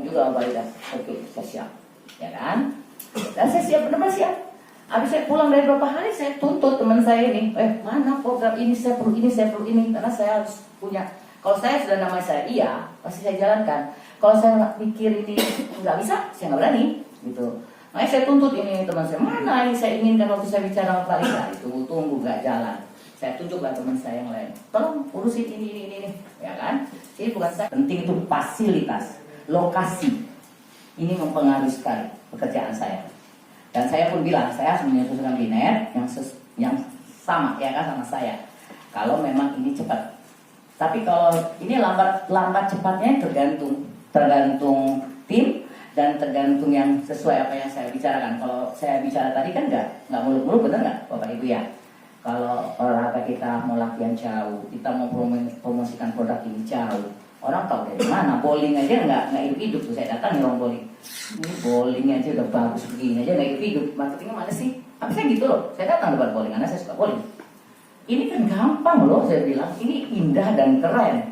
juga Mbak Ida. Oke, saya siap. Ya kan? Dan saya siap, benar siap. Habis saya pulang dari beberapa hari, saya tuntut teman saya ini. Mana program ini, saya perlu ini, saya perlu ini. Karena saya harus punya. Kalau saya sudah nama saya iya, pasti saya jalankan. Kalau saya pikir ini nggak bisa, saya nggak berani. Gitu. Makanya saya tuntut ini teman saya. Mana ini saya inginkan waktu saya bicara sama Pak Ida. Tunggu, nggak jalan. Saya tunjuklah teman saya yang lain. Tolong urusin ini. Ya kan? Jadi bukan saya. Penting itu fasilitas, lokasi. Ini mempengaruhi sekali pekerjaan saya. Dan saya pun bilang, saya harus menyusun kabinet yang sama ya kan sama saya. Kalau memang ini cepat. Tapi kalau ini lambat cepatnya tergantung tim dan tergantung yang sesuai apa yang saya bicarakan. Kalau saya bicara tadi kan nggak muluk-muluk, benar nggak Bapak Ibu ya? Kalau olahraga kita mau latihan jauh, kita mau promosikan produk ini jauh, orang tahu dari mana. Bowling aja nggak hidup tuh. Saya datang orang bowling. Ini bowling aja udah bagus begini aja nggak hidup. Marketingnya mana sih? Tapi saya gitu loh. Saya datang buat bowling karena saya suka bowling. Ini kan gampang loh, saya bilang. Ini indah dan keren.